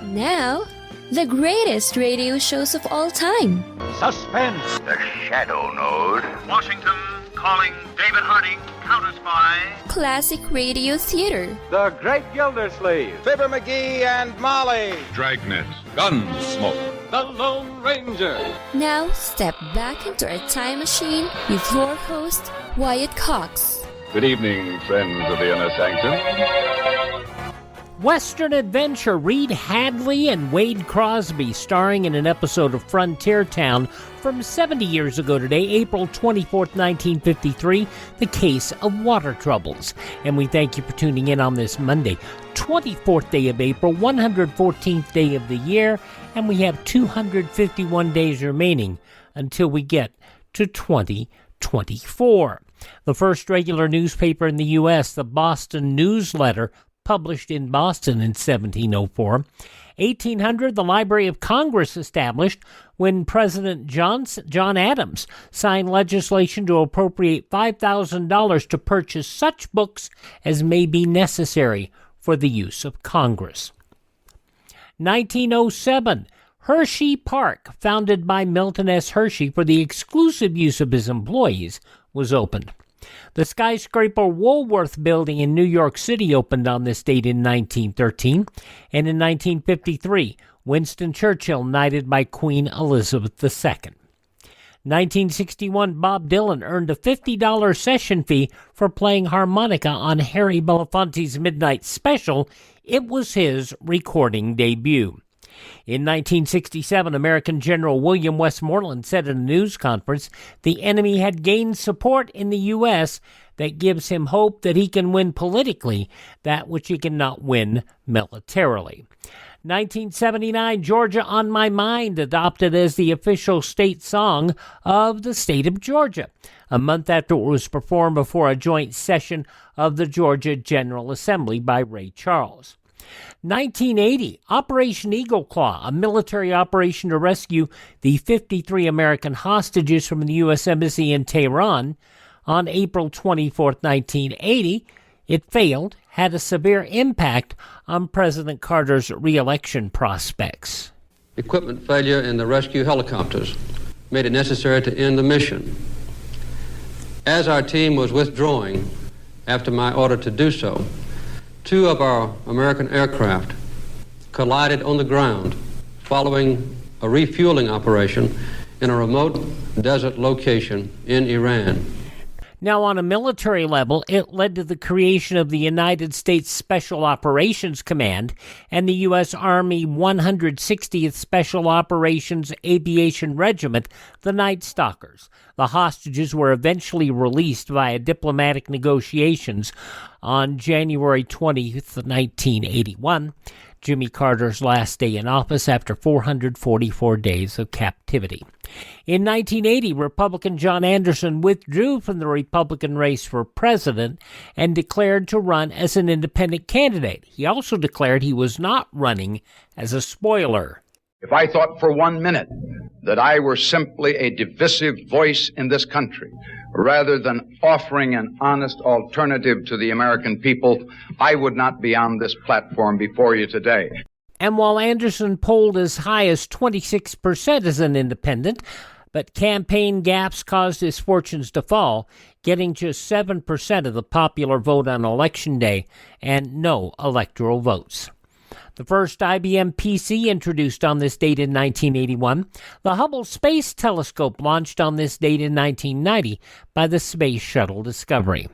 Now, the greatest radio shows of all time. Suspense. The Shadow Node. Washington calling David Harding, Counter-Spy. Classic radio theater. The Great Gildersleeve. Fibber McGee and Molly. Dragnet. Gunsmoke. The Lone Ranger. Now, step back into a time machine with your host, Wyatt Cox. Good evening, friends of the Inner Sanctum. Western adventure, Reed Hadley and Wade Crosby starring in an episode of Frontier Town from 70 years ago today, April 24th, 1953, The Case of Water Troubles. And we thank you for tuning in on this Monday, 24th day of April, 114th day of the year, and we have 251 days remaining until we get to 2024. The first regular newspaper in the U.S., the Boston Newsletter, published in Boston in 1704. 1800, the Library of Congress established when President John Adams signed legislation to appropriate $5,000 to purchase such books as may be necessary for the use of Congress. 1907, Hershey Park, founded by Milton S. Hershey for the exclusive use of his employees, was opened. The skyscraper Woolworth Building in New York City opened on this date in 1913, and in 1953, Winston Churchill knighted by Queen Elizabeth II. 1961, Bob Dylan earned a $50 session fee for playing harmonica on Harry Belafonte's Midnight Special. It was his recording debut. In 1967, American General William Westmoreland said at a news conference the enemy had gained support in the U.S. that gives him hope that he can win politically that which he cannot win militarily. 1979, Georgia on My Mind, adopted as the official state song of the state of Georgia, a month after it was performed before a joint session of the Georgia General Assembly by Ray Charles. 1980, Operation Eagle Claw, a military operation to rescue the 53 American hostages from the U.S. Embassy in Tehran. On April 24, 1980, it failed, had a severe impact on President Carter's re-election prospects. Equipment failure in the rescue helicopters made it necessary to end the mission. As our team was withdrawing after my order to do so, two of our American aircraft collided on the ground following a refueling operation in a remote desert location in Iran. Now, on a military level, it led to the creation of the United States Special Operations Command and the U.S. Army 160th Special Operations Aviation Regiment, the Night Stalkers. The hostages were eventually released via diplomatic negotiations on January 20th, 1981, Jimmy Carter's last day in office after 444 days of captivity. In 1980, Republican John Anderson withdrew from the Republican race for president and declared to run as an independent candidate. He also declared he was not running as a spoiler. If I thought for 1 minute that I were simply a divisive voice in this country, rather than offering an honest alternative to the American people, I would not be on this platform before you today. And while Anderson polled as high as 26% as an independent, but campaign gaps caused his fortunes to fall, getting just 7% of the popular vote on Election Day and no electoral votes. The first IBM PC introduced on this date in 1981. The Hubble Space Telescope launched on this date in 1990 by the Space Shuttle Discovery.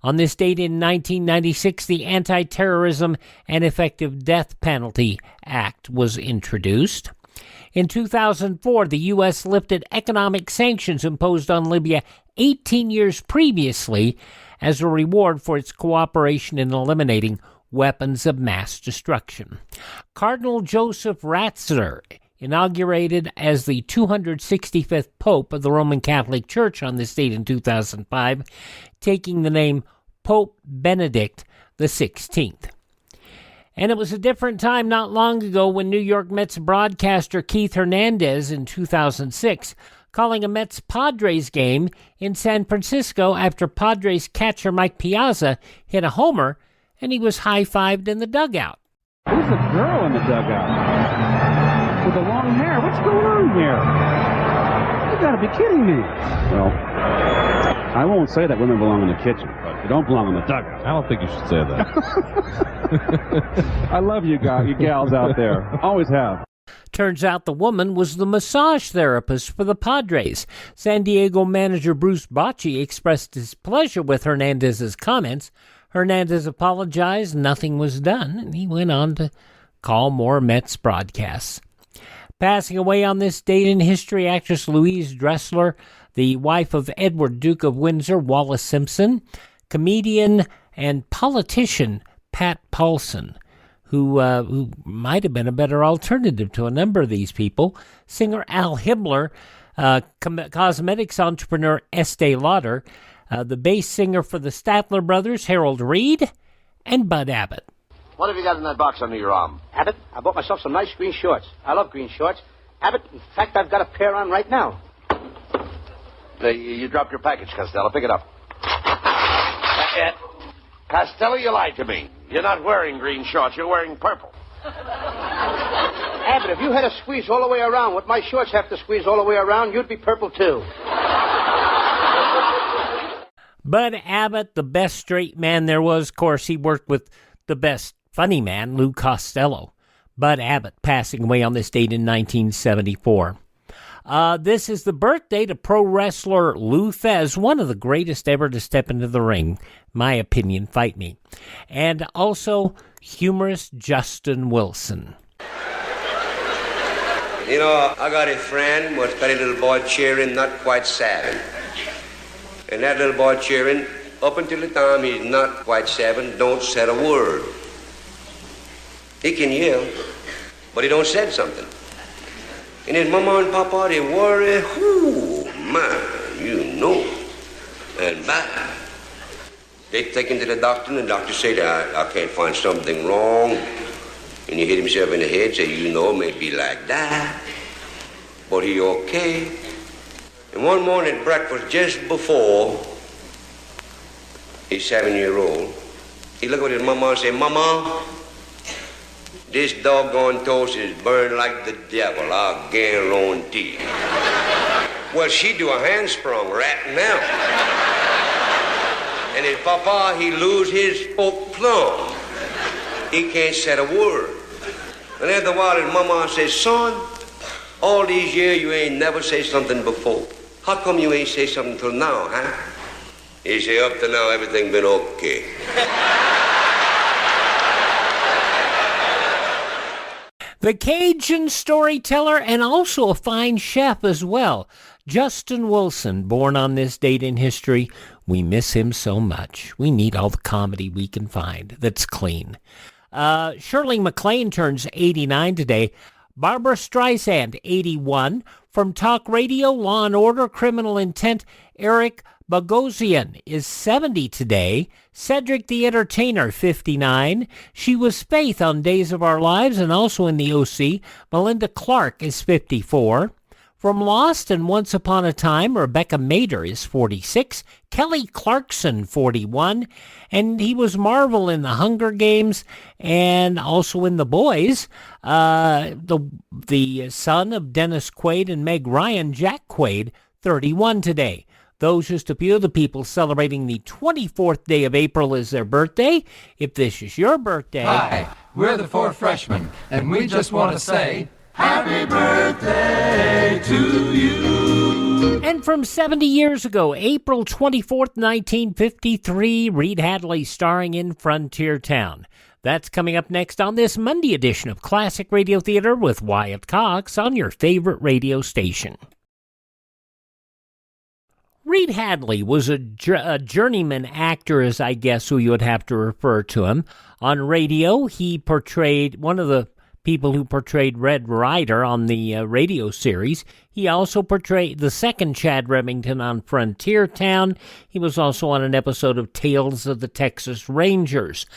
On this date in 1996, the Anti-Terrorism and Effective Death Penalty Act was introduced. In 2004, the U.S. lifted economic sanctions imposed on Libya 18 years previously as a reward for its cooperation in eliminating weapons of mass destruction. Cardinal Joseph Ratzinger, inaugurated as the 265th Pope of the Roman Catholic Church on this date in 2005, taking the name Pope Benedict XVI. And it was a different time not long ago when New York Mets broadcaster Keith Hernandez in 2006 calling a Mets-Padres game in San Francisco after Padres catcher Mike Piazza hit a homer and he was high-fived in the dugout. Who's the girl in the dugout? With the long hair? What's going on here? You gotta be kidding me. Well, I won't say that women belong in the kitchen, but they don't belong in the dugout. I don't think you should say that. I love you guys, you gals out there. Always have. Turns out the woman was the massage therapist for the Padres. San Diego manager Bruce Bochy expressed his pleasure with Hernandez's comments. Hernandez apologized, nothing was done, and he went on to call more Mets broadcasts. Passing away on this date in history, actress Louise Dressler, the wife of Edward, Duke of Windsor, Wallace Simpson, comedian and politician Pat Paulson, who might have been a better alternative to a number of these people, singer Al Hibbler, cosmetics entrepreneur Estee Lauder, the bass singer for the Statler Brothers, Harold Reed, and Bud Abbott. What have you got in that box under your arm? Abbott, I bought myself some nice green shorts. I love green shorts. Abbott, in fact, I've got a pair on right now. You dropped your package, Costello. Pick it up. Costello, you lied to me. You're not wearing green shorts. You're wearing purple. Abbott, if you had to squeeze all the way around what my shorts have to squeeze all the way around, you'd be purple, too. Bud Abbott, the best straight man there was. Of course, he worked with the best funny man, Lou Costello. Bud Abbott passing away on this date in 1974. This is the birthday to pro wrestler Lou Thesz, one of the greatest ever to step into the ring. My opinion, fight me. And also humorist Justin Wilson. You know, I got a friend what's got a little boy cheering, not quite 7. And that little boy cheering, up until the time he's not quite 7, don't say a word. He can yell, but he don't say something. And his mama and papa, they worry, whoo, man, you know. And bye. They take him to the doctor, and the doctor say that I can't find something wrong. And he hit himself in the head, say, you know, maybe like that. But he okay. And one morning at breakfast, just before he's 7-year-old, he looked at his mama and said, Mama, this doggone toast is burned like the devil, I guarantee. Well, she do a handsprung right now. And his papa, he lose his fork plumb. He can't say a word. And after a while, his mama says, son, all these years you ain't never say something before. How come you ain't say something till now, huh? He say, up to now, everything been okay. The Cajun storyteller and also a fine chef as well. Justin Wilson, born on this date in history. We miss him so much. We need all the comedy we can find that's clean. Shirley MacLaine turns 89 today. Barbara Streisand, 81. From Talk Radio, Law & Order, Criminal Intent, Eric Bogosian is 70 today. Cedric the Entertainer, 59. She was Faith on Days of Our Lives and also in the OC. Melinda Clark is 54. From Lost and Once Upon a Time, Rebecca Mader is 46. Kelly Clarkson, 41. And he was Marvel in The Hunger Games and also in The Boys. The son of Dennis Quaid and Meg Ryan, Jack Quaid, 31 today. Those just a few of the people celebrating the 24th day of April as their birthday. If this is your birthday... Hi, we're the 4 freshmen, and we just want to say... Happy birthday to you. And from 70 years ago, April 24th, 1953, Reed Hadley starring in Frontier Town. That's coming up next on this Monday edition of Classic Radio Theater with Wyatt Cox on your favorite radio station. Reed Hadley was a journeyman actor, as I guess who you would have to refer to him. On radio, he portrayed one of the people who portrayed Red Ryder on the radio series. He also portrayed the second Chad Remington on Frontier Town. He was also on an episode of Tales of the Texas Rangers.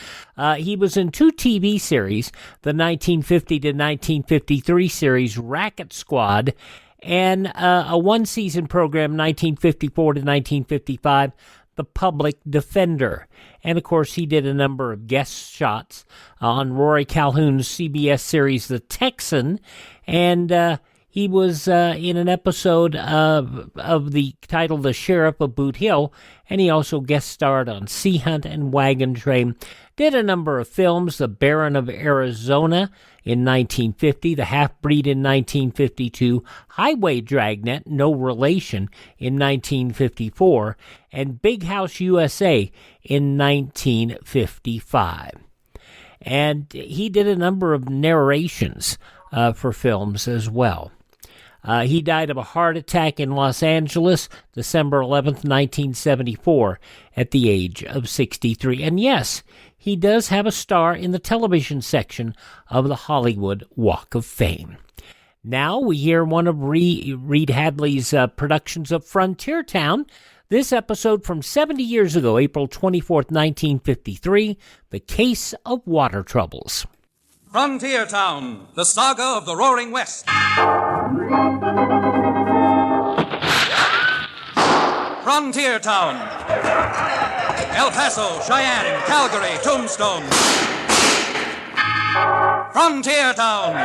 He was in 2 TV series, the 1950 to 1953 series Racket Squad, and a 1-season program, 1954 to 1955, the public defender. And, of course, he did a number of guest shots on Rory Calhoun's CBS series The Texan, and he was in an episode of the title The Sheriff of Boot Hill, and he also guest starred on Sea Hunt and Wagon Train. Did a number of films, The Baron of Arizona in 1950, The Half-Breed in 1952, Highway Dragnet, No Relation in 1954, and Big House USA in 1955. And he did a number of narrations for films as well. He died of a heart attack in Los Angeles, December 11th, 1974, at the age of 63. And yes, he does have a star in the television section of the Hollywood Walk of Fame. Now we hear one of Reed Hadley's productions of Frontier Town. This episode from 70 years ago, April 24th, 1953, The Case of Water Troubles. Frontier Town, the saga of the Roaring West. Frontier Town. El Paso, Cheyenne, Calgary, Tombstone. Frontier Town.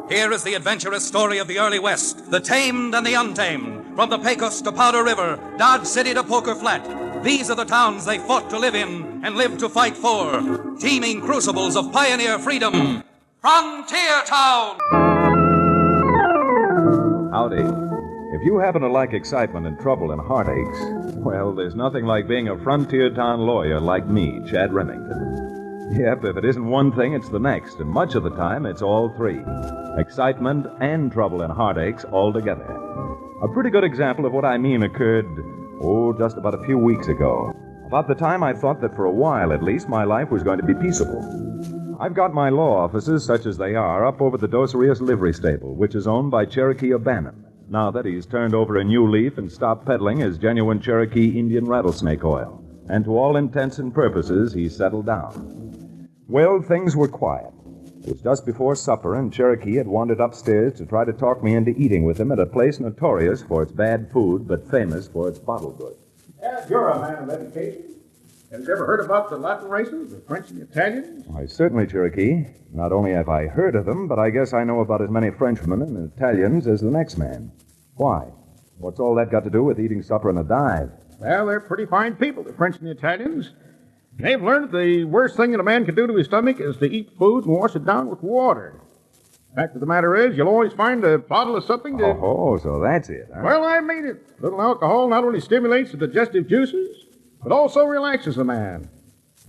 Here is the adventurous story of the early West, the tamed and the untamed. From the Pecos to Powder River, Dodge City to Poker Flat. These are the towns they fought to live in and lived to fight for. Teeming crucibles of pioneer freedom. Frontier Town! Howdy. If you happen to like excitement and trouble and heartaches, well, there's nothing like being a Frontier Town lawyer like me, Chad Remington. Yep, if it isn't one thing, it's the next, and much of the time, it's all three. Excitement and trouble and heartaches all together. A pretty good example of what I mean occurred, just about a few weeks ago. About the time I thought that for a while, at least, my life was going to be peaceable. I've got my law offices, such as they are, up over the Dos Rios livery stable, which is owned by Cherokee O'Bannon, now that he's turned over a new leaf and stopped peddling his genuine Cherokee Indian rattlesnake oil. And to all intents and purposes, he's settled down. Well, things were quiet. It was just before supper, and Cherokee had wandered upstairs to try to talk me into eating with him at a place notorious for its bad food, but famous for its bottle goods. Yeah, you're a man of education. Have you ever heard about the Latin races, the French and the Italians? Why, certainly, Cherokee. Not only have I heard of them, but I guess I know about as many Frenchmen and Italians as the next man. Why? What's all that got to do with eating supper in a dive? Well, they're pretty fine people, the French and the Italians. They've learned the worst thing that a man can do to his stomach is to eat food and wash it down with water. Fact of the matter is, you'll always find a bottle of something to... Oh, so that's it, huh? Well, I mean it. A little alcohol not only stimulates the digestive juices, but also relaxes the man.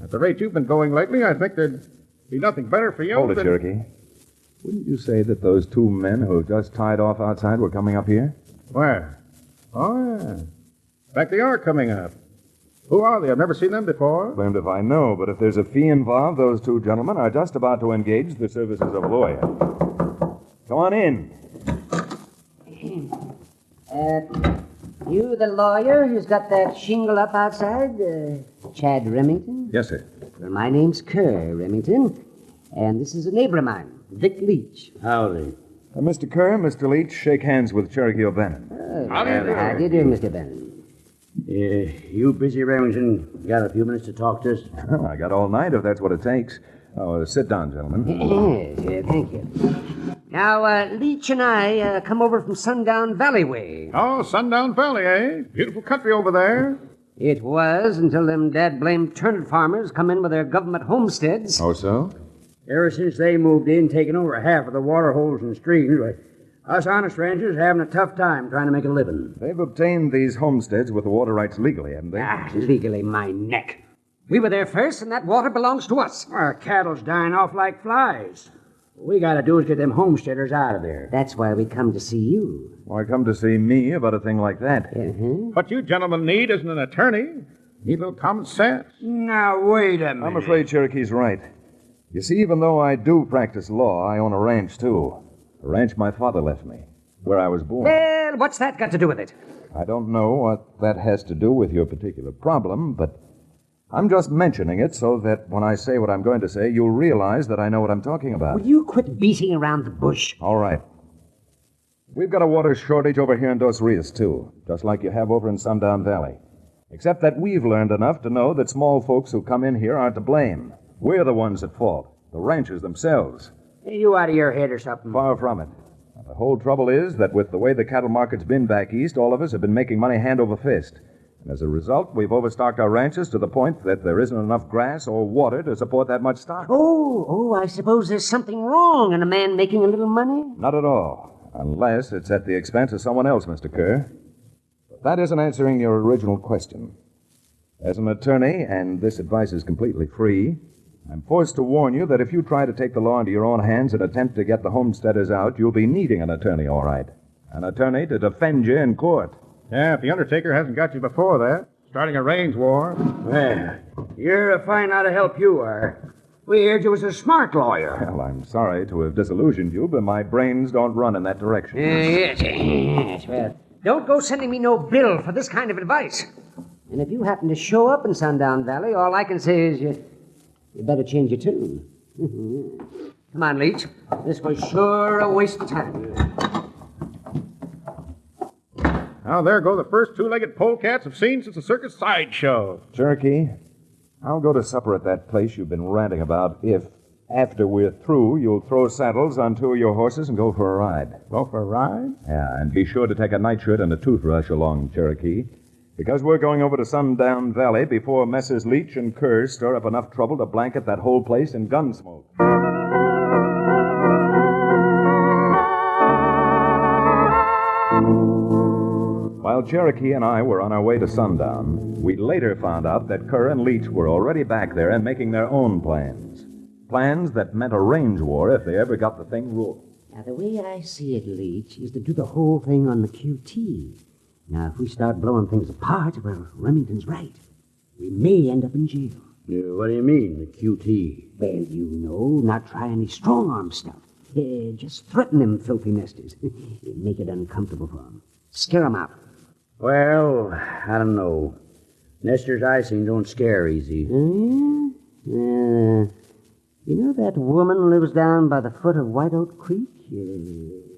At the rate you've been going lately, I think there'd be nothing better for you Hold it, than... Cherokee. Wouldn't you say that those two men who just tied off outside were coming up here? Where? Oh, yeah. In fact, they are coming up. Who are they? I've never seen them before. Blamed if I know, but if there's a fee involved, those two gentlemen are just about to engage the services of a lawyer. Come on in. You the lawyer who's got that shingle up outside? Chad Remington? Yes, sir. Well, my name's Kerr Remington, and this is a neighbor of mine, Vic Leech. Howdy. Mr. Kerr, Mr. Leech, shake hands with Cherokee O'Bannon. How do you do, Mr. Bannon? You busy, Remington? Got a few minutes to talk to us? Oh, I got all night if that's what it takes. Oh, sit down, gentlemen. Yes, thank you. Now, Leech and I come over from Sundown Valley way. Oh, Sundown Valley, eh? Beautiful country over there. It was until them dad-blamed turnip farmers come in with their government homesteads. Oh, so? Ever since they moved in, taking over half of the water holes and streams, us honest ranchers are having a tough time trying to make a living. They've obtained these homesteads with the water rights legally, haven't they? Legally, my neck. We were there first, and that water belongs to us. Our cattle's dying off like flies. What we got to do is get them homesteaders out of there. That's why we come to see you. Why come to see me about a thing like that? What you gentlemen need isn't an attorney. Need a little common sense. Now, wait a minute. I'm afraid Cherokee's right. You see, even though I do practice law, I own a ranch, too. A ranch my father left me, where I was born. Well, what's that got to do with it? I don't know what that has to do with your particular problem, but I'm just mentioning it so that when I say what I'm going to say, you'll realize that I know what I'm talking about. Will you quit beating around the bush? All right. We've got a water shortage over here in Dos Rios, too, just like you have over in Sundown Valley. Except that we've learned enough to know that small folks who come in here aren't to blame. We're the ones at fault, the ranchers themselves. Are you out of your head or something? Far from it. Now, the whole trouble is that with the way the cattle market's been back east, all of us have been making money hand over fist. And as a result, we've overstocked our ranches to the point that there isn't enough grass or water to support that much stock. Oh, I suppose there's something wrong in a man making a little money? Not at all. Unless it's at the expense of someone else, Mr. Kerr. But that isn't answering your original question. As an attorney, and this advice is completely free, I'm forced to warn you that if you try to take the law into your own hands and attempt to get the homesteaders out, you'll be needing an attorney, all right. An attorney to defend you in court. Yeah, if the Undertaker hasn't got you before that, starting a range war. Well, you're a fine lot of help you are. We heard you was a smart lawyer. Well, I'm sorry to have disillusioned you, but my brains don't run in that direction. Yes. Well, don't go sending me no bill for this kind of advice. And if you happen to show up in Sundown Valley, all I can say is you better change your tune. Come on, Leech. This was sure a waste of time. Now, there go the first two-legged polecats I've seen since the circus sideshow. Cherokee, I'll go to supper at that place you've been ranting about if, after we're through, you'll throw saddles on two of your horses and go for a ride. Go for a ride? Yeah, and be sure to take a nightshirt and a toothbrush along, Cherokee. Because we're going over to Sundown Valley before Messrs. Leech and Kerr stir up enough trouble to blanket that whole place in gun smoke. While Cherokee and I were on our way to Sundown, we later found out that Kerr and Leech were already back there and making their own plans. Plans that meant a range war if they ever got the thing rolling. Now, the way I see it, Leech, is to do the whole thing on the QT. Now, if we start blowing things apart, well, Remington's right. We may end up in jail. Yeah, what do you mean, the QT? Well, you know, not try any strong-arm stuff. Just threaten them filthy nesters. Make it uncomfortable for them. Scare them out. Well, I don't know. Nesters I seen don't scare easy. You know that woman lives down by the foot of White Oak Creek?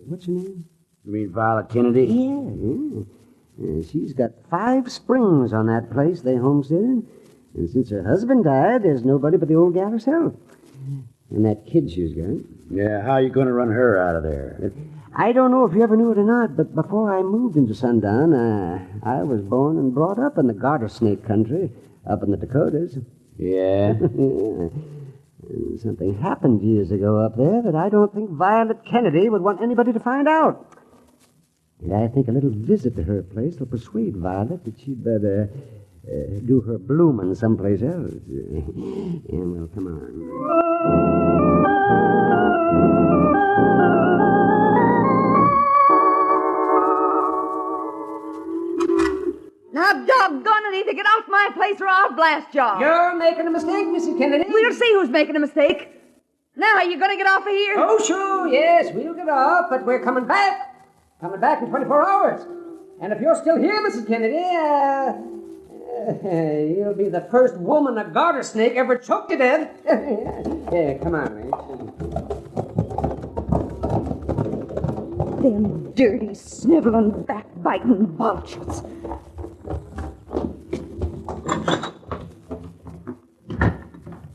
What's her name? You mean Violet Kennedy? Yeah. She's got 5 springs on that place they homesteaded. And since her husband died, there's nobody but the old gal herself. And that kid she's got. Yeah, how you going to run her out of there? I don't know if you ever knew it or not, but before I moved into Sundown, I was born and brought up in the garter snake country up in the Dakotas. Yeah? Something happened years ago up there that I don't think Violet Kennedy would want anybody to find out. And I think a little visit to her place will persuade Violet that she'd better do her blooming someplace else. And, well, come on. Now, doggone it, either get off my place or I'll blast y'all. You're making a mistake, Mrs. Kennedy. We'll see who's making a mistake. Now, are you going to get off of here? Oh, sure, yes, we'll get off, but we're coming back. Coming back in 24 hours. And if you're still here, Mrs. Kennedy, you'll be the first woman a garter snake ever choked to death. Yeah, come on, Them dirty, sniveling, backbiting vultures.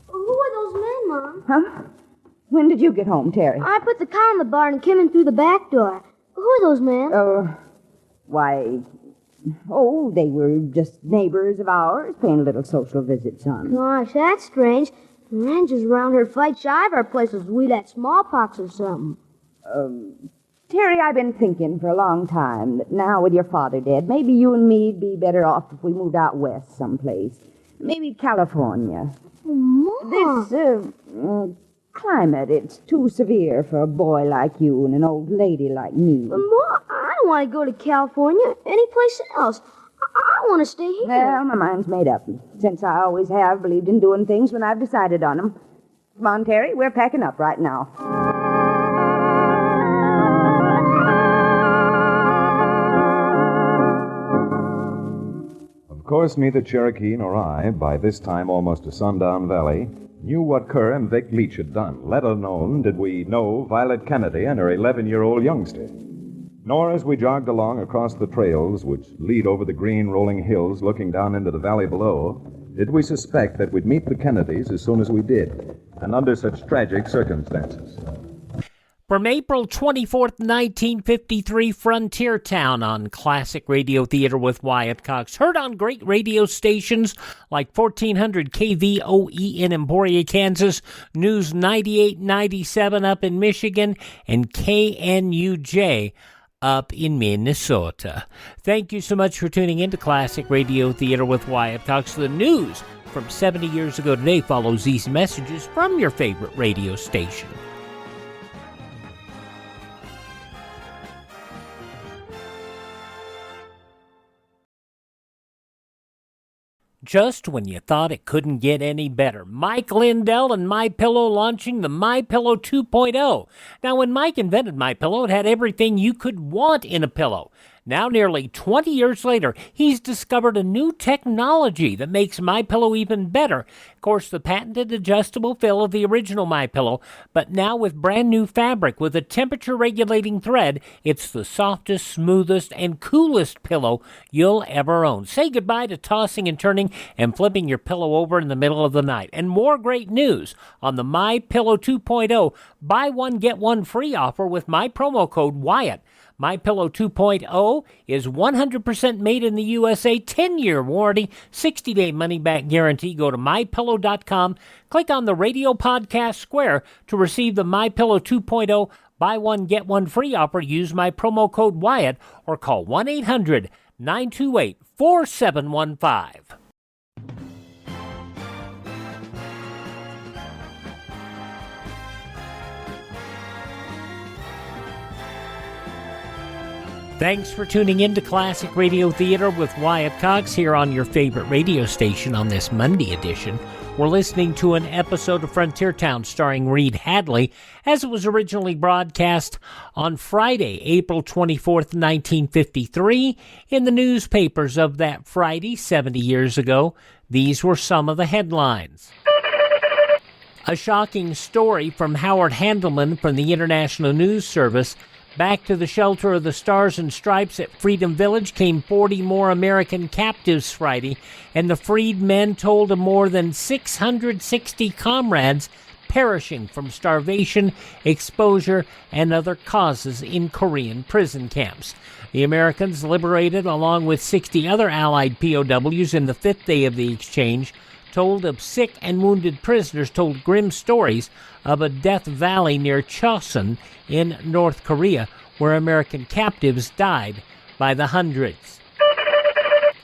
Who are those men, Mom? Huh? When did you get home, Terry? I put the cow in the barn and came in through the back door. Who are those men? They were just neighbors of ours, paying a little social visit, son. Gosh, that's strange. The rangers around here fight shy of our places as we'd had smallpox or something. Terry, I've been thinking for a long time that now with your father dead, maybe you and me'd be better off if we moved out west someplace. Maybe California. Mom. This climate, it's too severe for a boy like you and an old lady like me. Mom, I don't want to go to California. Any place else. I want to stay here. Well, my mind's made up. Since I always have believed in doing things when I've decided on them. Come on, Terry, we're packing up right now. Of course, neither Cherokee nor I, by this time almost to Sundown Valley, knew what Kerr and Vic Leech had done, let alone did we know Violet Kennedy and her 11-year-old youngster. Nor as we jogged along across the trails which lead over the green rolling hills looking down into the valley below, did we suspect that we'd meet the Kennedys as soon as we did, and under such tragic circumstances. From April 24th, 1953, Frontier Town on Classic Radio Theater with Wyatt Cox. Heard on great radio stations like 1400 KVOE in Emporia, Kansas, News 98.97 up in Michigan, and KNUJ up in Minnesota. Thank you so much for tuning in to Classic Radio Theater with Wyatt Cox. The news from 70 years ago today follows these messages from your favorite radio station. Just when you thought it couldn't get any better, Mike Lindell and MyPillow launching the MyPillow 2.0. Now, when Mike invented MyPillow, it had everything you could want in a pillow. Now, nearly 20 years later, he's discovered a new technology that makes MyPillow even better. Of course, the patented adjustable fill of the original MyPillow, but now with brand new fabric with a temperature-regulating thread, it's the softest, smoothest, and coolest pillow you'll ever own. Say goodbye to tossing and turning and flipping your pillow over in the middle of the night. And more great news on the MyPillow 2.0 buy one, get one free offer with my promo code Wyatt. MyPillow 2.0 is 100% made in the USA, 10-year warranty, 60-day money-back guarantee. Go to MyPillow.com, click on the radio podcast square to receive the MyPillow 2.0 buy one, get one free offer. Use my promo code Wyatt or call 1-800-928-4715. Thanks for tuning in to Classic Radio Theater with Wyatt Cox here on your favorite radio station on this Monday edition. We're listening to an episode of Frontier Town starring Reed Hadley as it was originally broadcast on Friday, April 24th, 1953. In the newspapers of that Friday, 70 years ago, these were some of the headlines. A shocking story from Howard Handelman from the International News Service. Back to the shelter of the Stars and Stripes at Freedom Village came 40 more American captives Friday, and the freed men told of more than 660 comrades perishing from starvation, exposure, and other causes in Korean prison camps. The Americans liberated, along with 60 other Allied POWs in the fifth day of the exchange, told of sick and wounded prisoners, told grim stories of a Death Valley near Chosun in North Korea, where American captives died by the hundreds.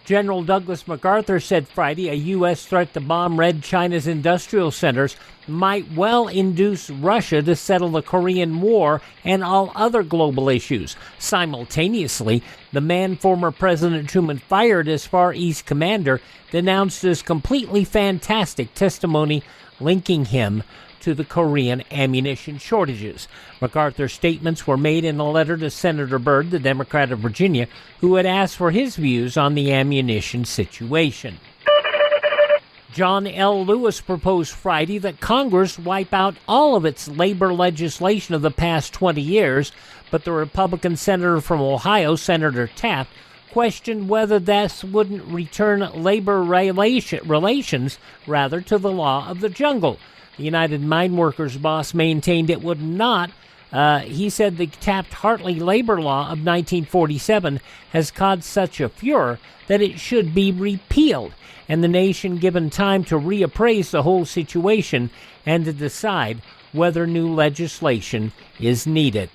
General Douglas MacArthur said Friday a U.S. threat to bomb Red China's industrial centers might well induce Russia to settle the Korean War and all other global issues. Simultaneously, the man former President Truman fired as Far East commander denounced as completely fantastic testimony linking him to the Korean ammunition shortages. MacArthur's statements were made in a letter to Senator Byrd, the Democrat of Virginia, who had asked for his views on the ammunition situation. John L. Lewis proposed Friday that Congress wipe out all of its labor legislation of the past 20 years, but the Republican senator from Ohio, Senator Taft, questioned whether this wouldn't return labor relations rather to the law of the jungle. The United Mine Workers boss maintained it would not. He said the Taft-Hartley labor law of 1947 has caused such a furor that it should be repealed, and the nation given time to reappraise the whole situation and to decide whether new legislation is needed.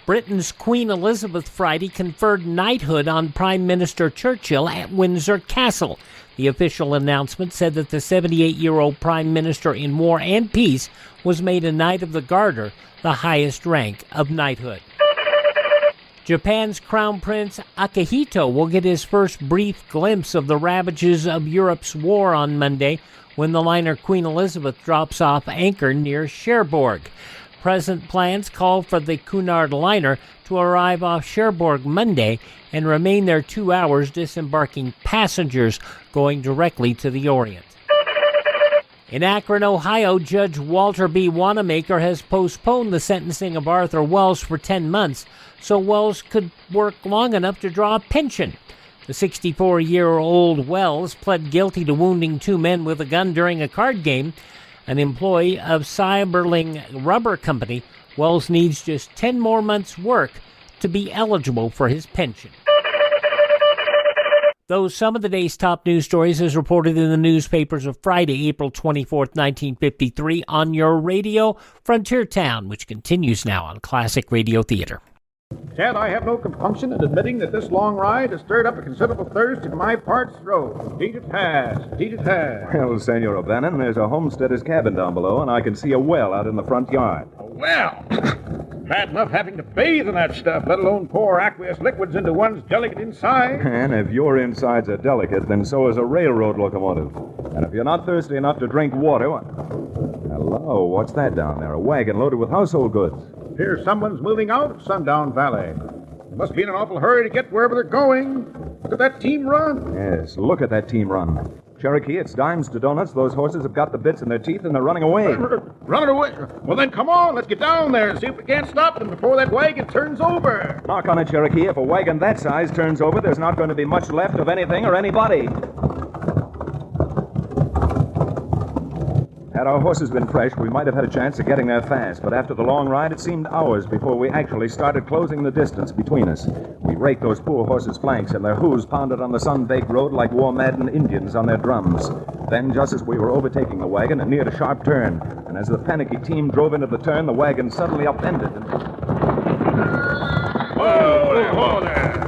Britain's Queen Elizabeth Friday conferred knighthood on Prime Minister Churchill at Windsor Castle. The official announcement said that the 78-year-old Prime Minister in War and Peace was made a Knight of the Garter, the highest rank of knighthood. Japan's Crown Prince Akihito will get his first brief glimpse of the ravages of Europe's war on Monday when the liner Queen Elizabeth drops off anchor near Cherbourg. present plans call for the Cunard liner to arrive off Cherbourg Monday and remain there 2 hours, disembarking passengers going directly to the Orient. In Akron, Ohio, Judge Walter B. Wanamaker has postponed the sentencing of Arthur Wells for 10 months so Wells could work long enough to draw a pension. The 64-year-old Wells pled guilty to wounding 2 men with a gun during a card game. An employee of Cyberling Rubber Company, Wells needs just 10 more months' work to be eligible for his pension. Those some of the day's top news stories as reported in the newspapers of Friday, April 24th, 1953 on your radio, Frontier Town, which continues now on Classic Radio Theater. Chad, I have no compunction in admitting that this long ride has stirred up a considerable thirst in my parched throat. Indeed it has. Indeed it has. Well, Senor O'Bannon, there's a homesteader's cabin down below, and I can see a well out in the front yard. Well, bad enough having to bathe in that stuff, let alone pour aqueous liquids into one's delicate inside. And if your insides are delicate, then so is a railroad locomotive. And if you're not thirsty enough to drink water... Hello, what's that down there? A wagon loaded with household goods. Appears someone's moving out of Sundown Valley. They must be in an awful hurry to get wherever they're going. Look at that team run. Yes, look at that team run. Cherokee, it's dimes to donuts. Those horses have got the bits in their teeth and they're running away. Running away? Well, then come on. Let's get down there and see if we can't stop them before that wagon turns over. Knock on it, Cherokee. If a wagon that size turns over, there's not going to be much left of anything or anybody. Had our horses been fresh, we might have had a chance of getting there fast, but after the long ride, it seemed hours before we actually started closing the distance between us. We raked those poor horses' flanks, and their hooves pounded on the sun-baked road like war-maddened Indians on their drums. Then, just as we were overtaking the wagon, it neared a sharp turn, and as the panicky team drove into the turn, the wagon suddenly upended and... Whoa there, whoa there!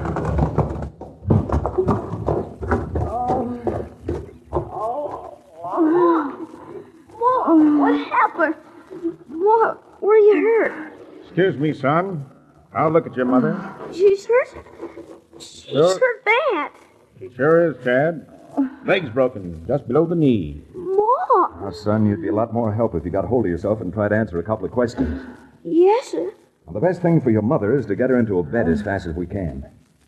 What happened? What? Where are you hurt? Excuse me, son. I'll look at your mother. She's hurt? She's hurt bad. She sure is, Chad. Leg's broken, just below the knee. Ma! Now, son, you'd be a lot more help if you got hold of yourself and tried to answer a couple of questions. Yes, sir. Well, the best thing for your mother is to get her into a bed as fast as we can.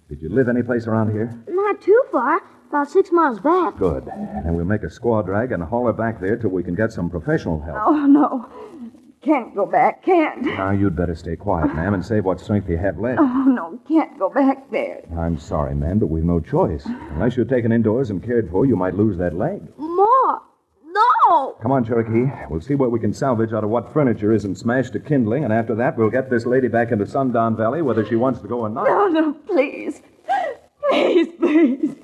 Did you live any place around here? Not too far. About 6 miles back. Good. Then we'll make a squaw drag and haul her back there till we can get some professional help. Oh, no. Can't go back. Can't. Now, you'd better stay quiet, ma'am, and save what strength you have left. Oh, no. Can't go back there. I'm sorry, ma'am, but we've no choice. Unless you're taken indoors and cared for, you might lose that leg. Ma! No! Come on, Cherokee. We'll see what we can salvage out of what furniture isn't smashed to kindling, and after that, we'll get this lady back into Sundown Valley, whether she wants to go or not. No, please. Please, please.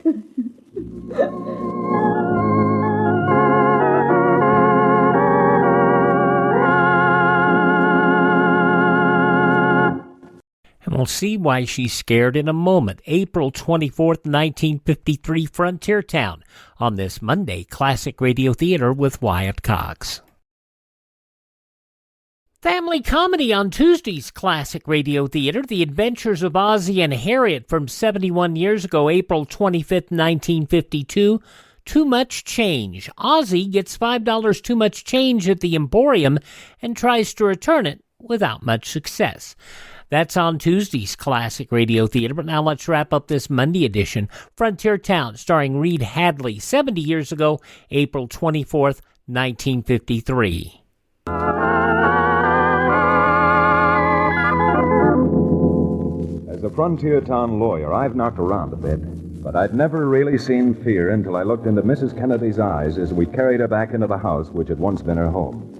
And we'll see why she's scared in a moment. April 24th, 1953, Frontier Town, on this Monday, Classic Radio Theater with Wyatt Cox. Family comedy on Tuesday's Classic Radio Theater, The Adventures of Ozzie and Harriet from 71 years ago, April 25th, 1952. Too much change. Ozzie gets $5 too much change at the Emporium and tries to return it without much success. That's on Tuesday's Classic Radio Theater, but now let's wrap up this Monday edition. Frontier Town, starring Reed Hadley, 70 years ago, April 24th, 1953. As a frontier town lawyer, I've knocked around a bit, but I'd never really seen fear until I looked into Mrs. Kennedy's eyes as we carried her back into the house which had once been her home.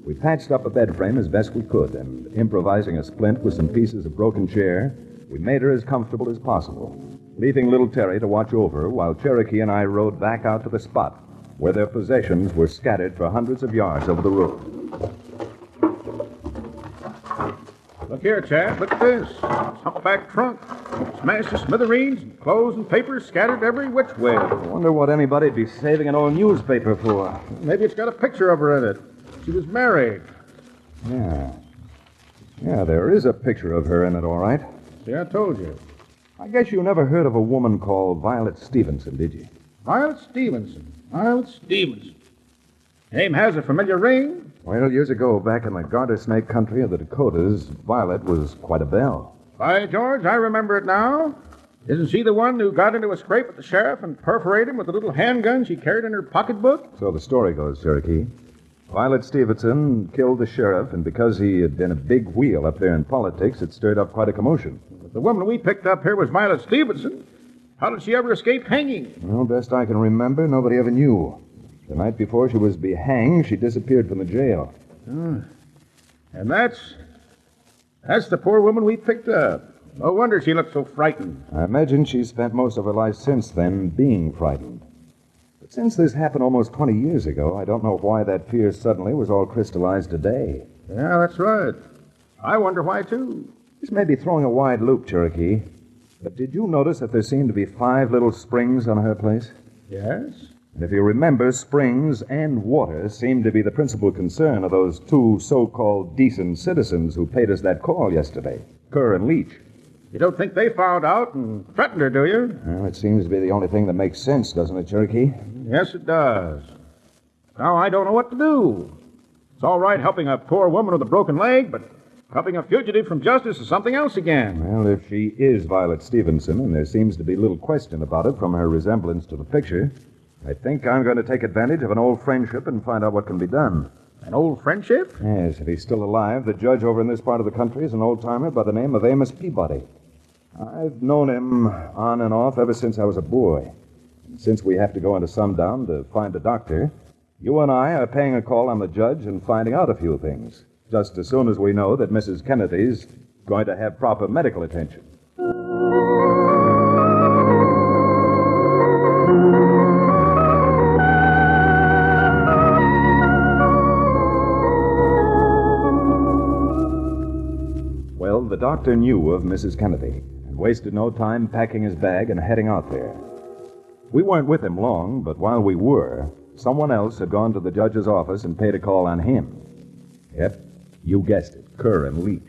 We patched up a bed frame as best we could, and improvising a splint with some pieces of broken chair, we made her as comfortable as possible, leaving little Terry to watch over her while Cherokee and I rode back out to the spot where their possessions were scattered for hundreds of yards over the road. Look here, Chad. Look at this. Humpback trunk. Smashed to smithereens, and clothes and papers scattered every which way. I wonder what anybody'd be saving an old newspaper for. Maybe it's got a picture of her in it. She was married. Yeah, there is a picture of her in it, all right. See, I told you. I guess you never heard of a woman called Violet Stevenson, did you? Violet Stevenson. Name has a familiar ring. Well, years ago, back in the Garter Snake country of the Dakotas, Violet was quite a belle. By George, I remember it now. Isn't she the one who got into a scrape with the sheriff and perforated him with a little handgun she carried in her pocketbook? So the story goes, Cherokee. Violet Stevenson killed the sheriff, and because he had been a big wheel up there in politics, it stirred up quite a commotion. But the woman we picked up here was Violet Stevenson. How did she ever escape hanging? Well, best I can remember, nobody ever knew. The night before she was behanged, she disappeared from the jail. And that's the poor woman we picked up. No wonder she looked so frightened. I imagine she's spent most of her life since then being frightened. But since this happened almost 20 years ago, I don't know why that fear suddenly was all crystallized today. Yeah, that's right. I wonder why, too. This may be throwing a wide loop, Cherokee. But did you notice that there seemed to be 5 little springs on her place? Yes. And if you remember, springs and water seemed to be the principal concern of those 2 so-called decent citizens who paid us that call yesterday, Kerr and Leech. You don't think they found out and threatened her, do you? Well, it seems to be the only thing that makes sense, doesn't it, Cherokee? Yes, it does. Now, I don't know what to do. It's all right helping a poor woman with a broken leg, but helping a fugitive from justice is something else again. Well, if she is Violet Stevenson, and there seems to be little question about it from her resemblance to the picture, I think I'm going to take advantage of an old friendship and find out what can be done. An old friendship? Yes, if he's still alive, the judge over in this part of the country is an old-timer by the name of Amos Peabody. I've known him on and off ever since I was a boy. And since we have to go into Sundown to find a doctor, you and I are paying a call on the judge and finding out a few things, just as soon as we know that Mrs. Kennedy's going to have proper medical attention. Well, the doctor knew of Mrs. Kennedy and wasted no time packing his bag and heading out there. We weren't with him long, but while we were, someone else had gone to the judge's office and paid a call on him. Yep, you guessed it, Kerr and Leech.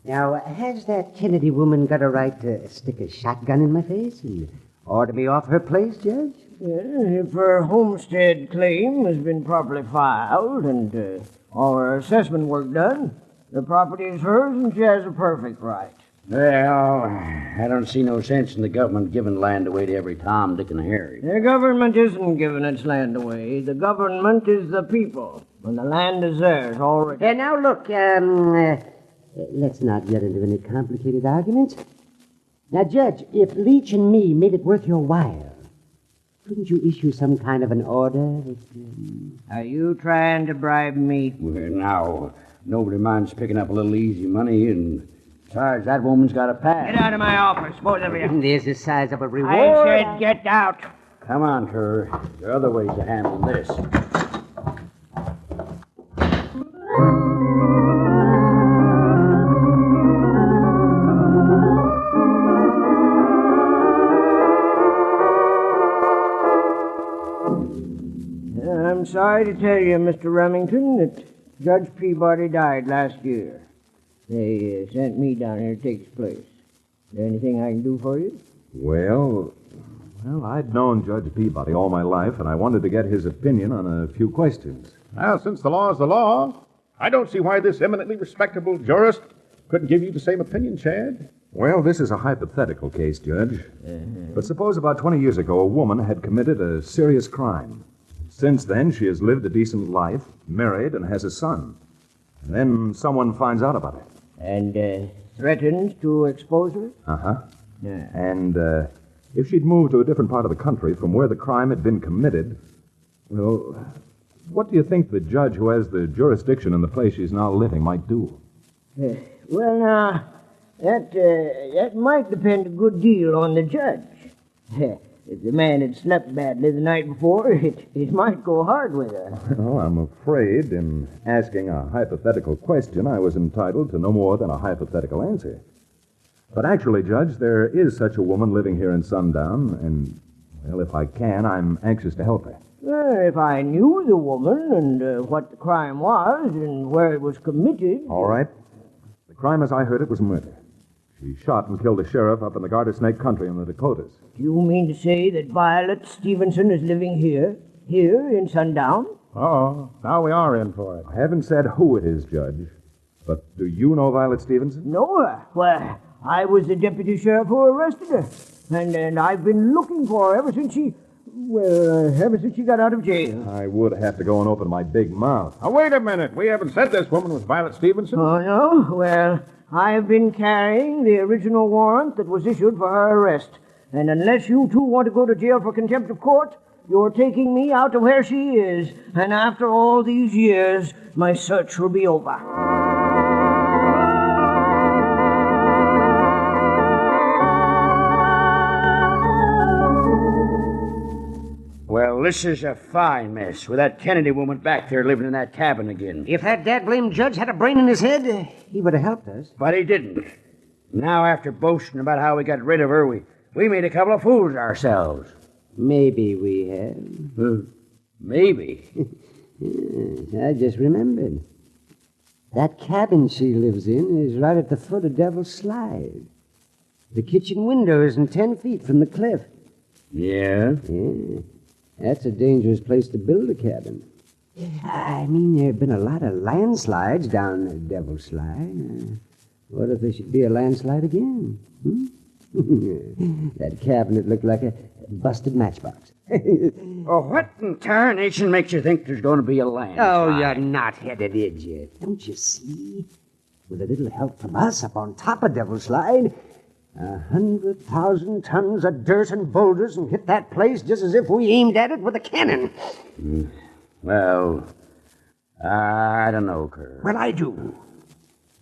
Now, has that Kennedy woman got a right to stick a shotgun in my face and order me off her place, Judge? If her homestead claim has been properly filed and all her assessment work done, the property is hers and she has a perfect right. Well, I don't see no sense in the government giving land away to every Tom, Dick, and Harry. The government isn't giving its land away. The government is the people, and the land is theirs already. Now, look, let's not get into any complicated arguments. Now, Judge, if Leech and me made it worth your while, couldn't you issue some kind of an order? Are you trying to bribe me? Well, now, nobody minds picking up a little easy money, and besides, that woman's got a pass. Get out of my office, both of you. There's the size of a reward. I said get out. Come on, Kerr. There are other ways to handle this. I'm sorry to tell you, Mr. Remington, that Judge Peabody died last year. They sent me down here to take his place. Is there anything I can do for you? Well, I'd known Judge Peabody all my life, and I wanted to get his opinion on a few questions. Well, since the law is the law, I don't see why this eminently respectable jurist couldn't give you the same opinion, Chad. Well, this is a hypothetical case, Judge. But suppose about 20 years ago a woman had committed a serious crime. Since then, she has lived a decent life, married, and has a son. And then someone finds out about it. And threatens to expose her? Uh-huh. Yeah. And if she'd moved to a different part of the country from where the crime had been committed, well, what do you think the judge who has the jurisdiction in the place she's now living might do? Well, now, that might depend a good deal on the judge. If the man had slept badly the night before, it might go hard with her. Well, I'm afraid in asking a hypothetical question, I was entitled to no more than a hypothetical answer. But actually, Judge, there is such a woman living here in Sundown, and, well, if I can, I'm anxious to help her. If I knew the woman and what the crime was and where it was committed... All right. The crime, as I heard it, was murder. She shot and killed a sheriff up in the Garter Snake country in the Dakotas. Do you mean to say that Violet Stevenson is living here in Sundown? Oh, now we are in for it. I haven't said who it is, Judge. But do you know Violet Stevenson? No, well, I was the deputy sheriff who arrested her. And I've been looking for her ever since she got out of jail. I would have to go and open my big mouth. Now, wait a minute. We haven't said this woman was Violet Stevenson. Oh, no? Well, I've been carrying the original warrant that was issued for her arrest. And unless you two want to go to jail for contempt of court, you're taking me out to where she is. And after all these years, my search will be over. Well, this is a fine mess, with that Kennedy woman back there living in that cabin again. If that dad-blamed judge had a brain in his head, he would have helped us. But he didn't. Now, after boasting about how we got rid of her, we made a couple of fools of ourselves. Maybe we have. Maybe. I just remembered. That cabin she lives in is right at the foot of Devil's Slide. The kitchen window isn't 10 feet from the cliff. Yeah? Yeah. That's a dangerous place to build a cabin. I mean, there have been a lot of landslides down the Devil's Slide. What if there should be a landslide again? That cabinet looked like a busted matchbox. Oh, what in tarnation makes you think there's going to be a landslide? Oh, you're not headed, idiot. Don't you see? With a little help from us up on top of Devil's Slide, 100,000 tons of dirt and boulders and hit that place just as if we aimed at it with a cannon. Well, I don't know, Kerr. Well, I do.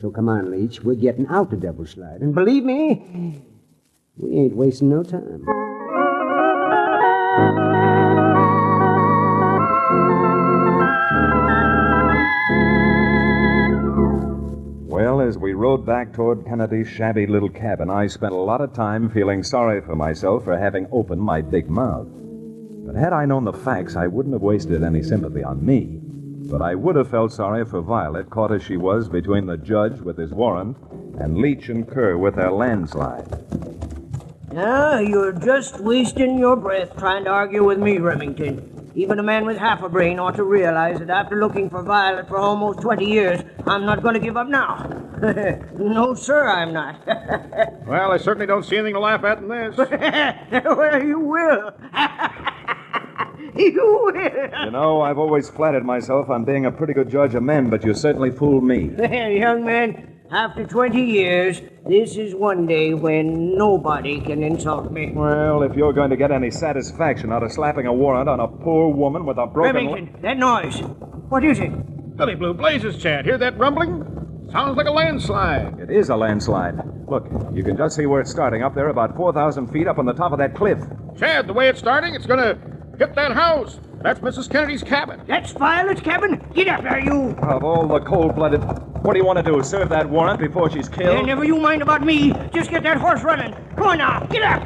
So come on, Leech. We're getting out the Devil's Slide. And believe me, we ain't wasting no time. Well, as we rode back toward Kennedy's shabby little cabin, I spent a lot of time feeling sorry for myself for having opened my big mouth. But had I known the facts, I wouldn't have wasted any sympathy on me. But I would have felt sorry for Violet, caught as she was between the judge with his warrant and Leech and Kerr with their landslide. Now, you're just wasting your breath trying to argue with me, Remington. Even a man with half a brain ought to realize that after looking for Violet for almost 20 years, I'm not going to give up now. No, sir, I'm not. Well, I certainly don't see anything to laugh at in this. Well, you will. You will. You know, I've always flattered myself on being a pretty good judge of men, but you certainly fooled me. Young man, after 20 years, this is one day when nobody can insult me. Well, if you're going to get any satisfaction out of slapping a warrant on a poor woman with a broken... Remington, that noise. What is it? Billy Blue Blazes, Chad. Hear that rumbling? Sounds like a landslide. It is a landslide. Look, you can just see where it's starting up there, about 4,000 feet up on the top of that cliff. Chad, the way it's starting, it's going to hit that house. That's Mrs. Kennedy's cabin. That's Violet's cabin? Get up there, you. Of all the cold-blooded... What do you want to do, serve that warrant before she's killed? Never you mind about me. Just get that horse running. Come on now, get up.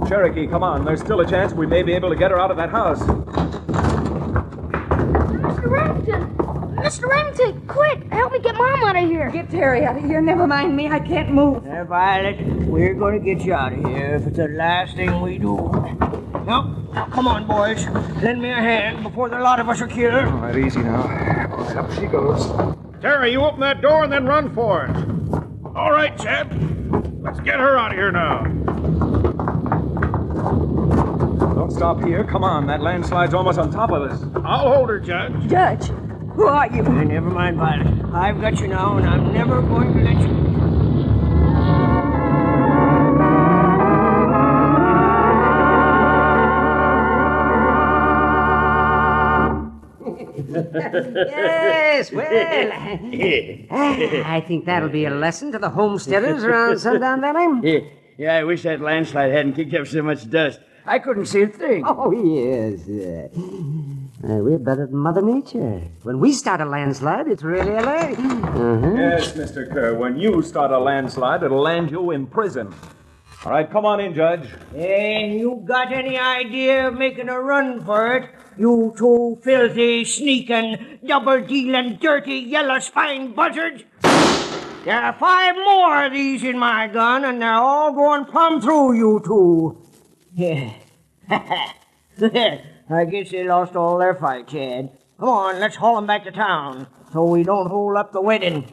Cherokee, come on. There's still a chance we may be able to get her out of that house. Mr. Remington! Mr. Remington, quick! Help me get Mom out of here. Get Terry out of here. Never mind me. I can't move. Violet, we're going to get you out of here if it's the last thing we do. Now, come on, boys. Lend me a hand before the lot of us are killed. All right, easy now. All right, up she goes. Terry, you open that door and then run for it. All right, Chad. Let's get her out of here now. Don't stop here. Come on. That landslide's almost on top of us. I'll hold her, Judge. Judge, who are you? Never mind, Violet. I've got you now, and I'm never going to let you... Yes, well, I think that'll be a lesson to the homesteaders around Sundown Valley. Yeah, I wish that landslide hadn't kicked up so much dust. I couldn't see a thing. Oh, yes. We're better than Mother Nature. When we start a landslide, it's really a land. Yes, Mr. Kerr. When you start a landslide, it'll land you in prison. All right, come on in, Judge. And you got any idea of making a run for it? You two filthy, sneaking, double-dealing, dirty, yellow-spined buzzards? There are 5 more of these in my gun, and they're all going plumb through you two. Yeah. I guess they lost all their fight, Chad. Come on, let's haul them back to town so we don't hold up the wedding.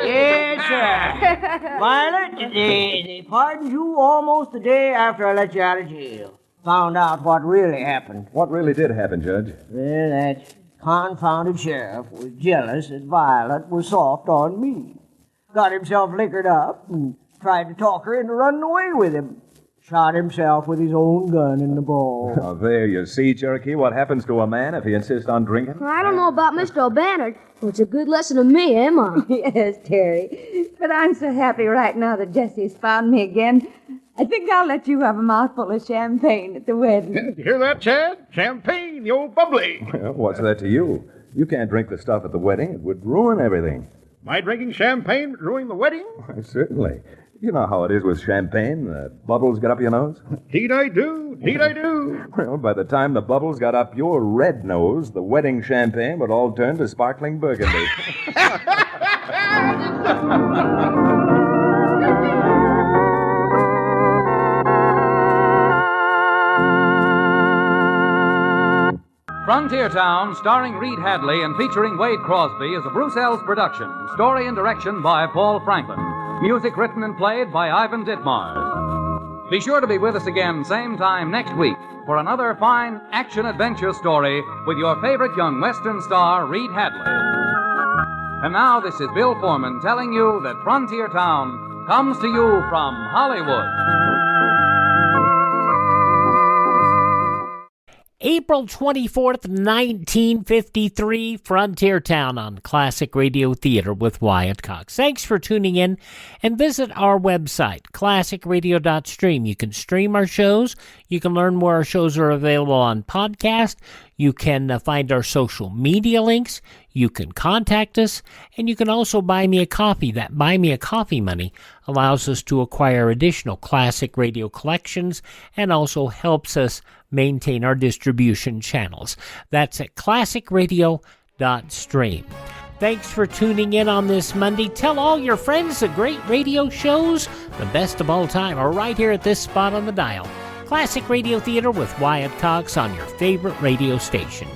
Yes, sir. Violet, they pardoned you almost the day after I let you out of jail. Found out what really happened. What really did happen, Judge? Well, that confounded sheriff was jealous that Violet was soft on me. Got himself liquored up and tried to talk her into running away with him. Shot himself with his own gun in the ball. Oh, there you see, Cherokee, what happens to a man if he insists on drinking. I don't know about Mr. O'Bannon, but it's a good lesson to me, eh, Mom? Yes, Terry. But I'm so happy right now that Jesse's found me again. I think I'll let you have a mouthful of champagne at the wedding. Did you hear that, Chad? Champagne, the old bubbly. Well, what's that to you? You can't drink the stuff at the wedding. It would ruin everything. My drinking champagne would ruin the wedding? Certainly. You know how it is with champagne. The bubbles get up your nose. Indeed I do. Indeed I do. Well, by the time the bubbles got up your red nose, the wedding champagne would all turn to sparkling burgundy. Frontier Town, starring Reed Hadley and featuring Wade Crosby, is a Bruce Ells production. Story and direction by Paul Franklin. Music written and played by Ivan Ditmars. Be sure to be with us again same time next week for another fine action-adventure story with your favorite young Western star, Reed Hadley. And now this is Bill Foreman telling you that Frontier Town comes to you from Hollywood. April 24th, 1953, Frontier Town on Classic Radio Theater with Wyatt Cox. Thanks for tuning in, and visit our website, classicradio.stream. You can stream our shows. You can learn where our shows are available on podcast. You can find our social media links. You can contact us, and you can also buy me a copy. That Buy Me a Coffee money allows us to acquire additional classic radio collections and also helps us maintain our distribution channels. That's at classicradio.stream. Thanks for tuning in on this Monday. Tell all your friends the great radio shows, the best of all time, are right here at this spot on the dial. Classic Radio Theater with Wyatt Cox on your favorite radio station.